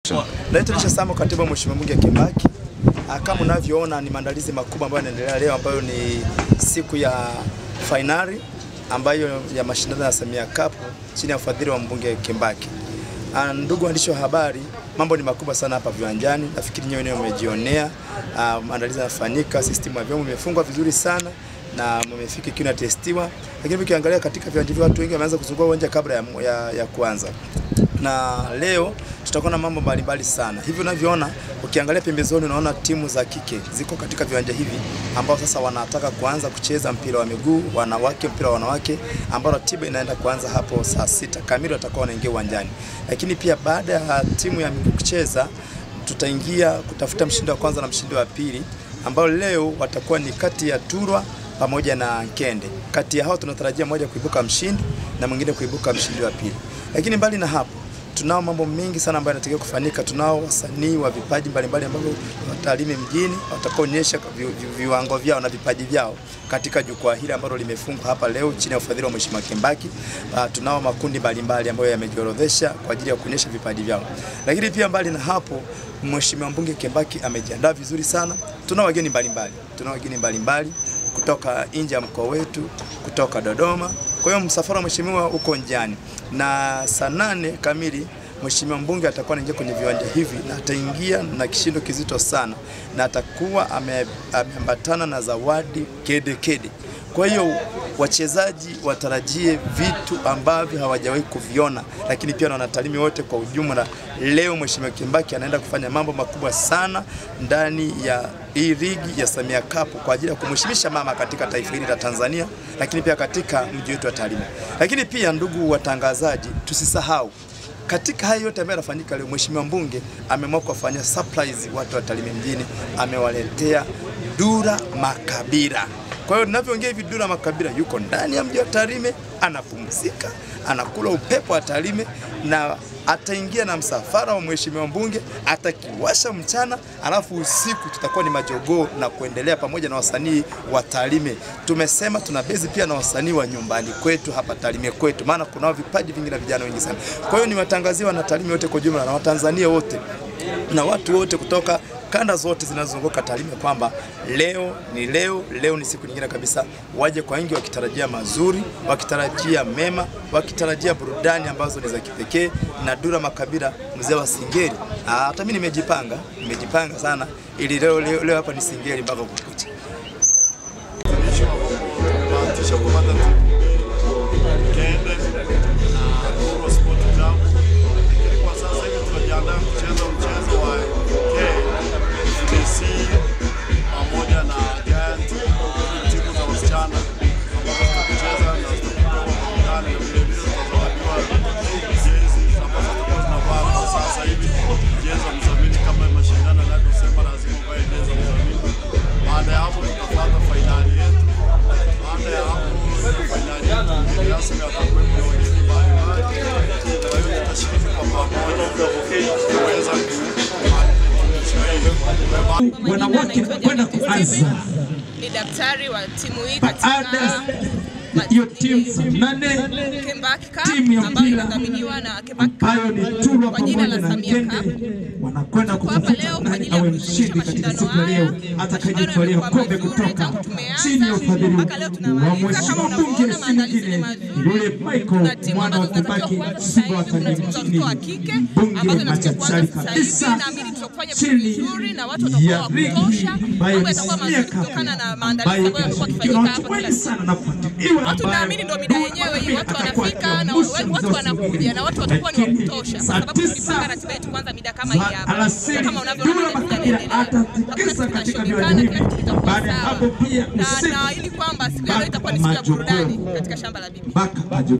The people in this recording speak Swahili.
tu. Naitwa Elisha Samo, katibu wa Mheshimiwa Mbunge Kembaki. Kama unavyoona ni maandalizi makubwa ambayo yanaendelea leo, ambayo ni siku ya finali ambayo ya mashindano ya Samia Cup chini ya ufadhili wa Mbunge Kembaki. Ndugu waandishi wa habari, mambo ni makubwa sana hapa viwanjani. Nafikiri nyewe wenyewe mmejionea maandalizi yanafanyika, system ya vyombo imefungwa vizuri sana na mmefika kiuna testiwa. Lakini ukiangalia katika viwanja vya watu wengi wameanza kuzunguka uwanja kabla ya kuanza. Na leo tutakuwa na mambo mbalimbali sana. Hivi unavyoona, ukiangalia pembezoni unaona timu za kike ziko katika viwanja hivi ambao sasa wanataka kuanza kucheza mpira wa miguu wanawake, mpira wa wanawake ambao ratiba inaenda kuanza hapo saa 6 kamili watakuwa wanaingia uwanjani. Lakini pia baada ya timu ya miguu kucheza, tutaingia kutafuta mshindi wa kwanza na mshindi wa pili ambao leo watakuwa ni kati ya Turwa pamoja na Nkende. Kati ya hao tunatarajia mmoja kuibuka mshindi na mwingine kuibuka mshindi wa pili. Lakini mbali na hapo, tunao mambo mengi sana ambayo yanatakiwa kufanyika. Tunao wasanii wa vipaji mbalimbali ambao watalime mjini watakaoonyesha viwango vyao na vipaji vyao katika jukwaa hili ambalo limefungwa hapa leo chini ya ufadhili wa Mheshimiwa Kembaki. Tunao makundi mbalimbali ambayo yamejiorodhesha kwa ajili ya kuonyesha vipaji vyao. Lakini pia mbali na hapo, Mheshimiwa Mbunge Kembaki amejiandaa vizuri sana. Tunao wageni mbalimbali kutoka nje ya mkoa wetu, kutoka Dodoma. Kwa hiyo msafara wa mheshimiwa uko njiani, na saa 8 kamili Mheshimiwa Mbunge atakuwa anaingia kwenye viwanja hivi na ataingia na kishindo kizito sana, na atakuwa ameambatana na zawadi kede. Kwa hiyo wachezaji watarajie vitu ambavyo hawajawahi kuviona, lakini pia na wanatalimi wote kwa ujumla. Leo Mheshimiwa Kembaki anaenda kufanya mambo makubwa sana ndani ya hii ligi ya Samia Cup kwa ajili ya kumheshimisha mama katika taifa hili la Tanzania, lakini pia katika mji wetu wa Tarime. Lakini pia ndugu watangazaji, tusisahau katika hayo yote ambayo yanafanyika leo, Mheshimiwa Mbunge ameamua kufanya surprise watu wa Tarime mjini, amewaletea Dura Makabila. Kwa hiyo tunavyoongea hivi, Dura Makabila yuko ndani ya mji wa Tarime, anapumzika, anakula upepo wa Tarime, na ataingia na msafara wa Mheshimiwa Mbunge, atakiwasha mchana, alafu usiku tutakuwa ni majogoo na kuendelea pamoja na wasanii wa Tarime. Tumesema tuna bezi pia na wasanii wa nyumbani kwetu hapa Tarime kwetu, maana kuna vipaji vingi na vijana wengi sana. Kwa hiyo ni watangaziwa na Tarime wote kwa jumla na Watanzania wote na watu wote kutoka kanda zote zinazozunguka Tarime kwamba leo ni siku nyingine kabisa. Waje kwa wingi wakitarajia mazuri, wakitarajia mema, wakitarajia burudani ambazo ni za kipekee na Dura Makabila mzee wa Singeli. Hata mimi nimejipanga sana ili leo hapa ni Singeli mpaka kukucha. Wanawake kwenda kuanza ni daktari wa timu hii katika hiyo timu 8 Kembaki timu ya ambayo mpira inadhaminiwa na Kembaki hayo ni Turwa kwa jina la pamoja na Samia Nkende, wanakwenda kutafuta nani awe mshindi katika siku ya leo atakayejitwalia kombe kutoka chini ya ufadhili wa Mheshimiwa Mbunge mwingine yule Michael mwana wa Kembaki Simba wa Tarime mjini, mbunge machachari kabisa chini ya ligi ambayo ni Samia Cup ambayo inashirikiwa na watu wengi sana na kufuatiliwa. Watu naamini ndio mida yenyewe hii, watu wanafika na watu wanakuja na watu watakuwa ni wa kutosha, kwa sababu tulipanga ratiba yetu kwanza mida kama hii hapa. Kama unavyoona atatikisa katika viwanja hivi. Baada ya hapo pia na ili kwamba siku ya leo itakuwa ni siku ya burudani katika shamba la bibi.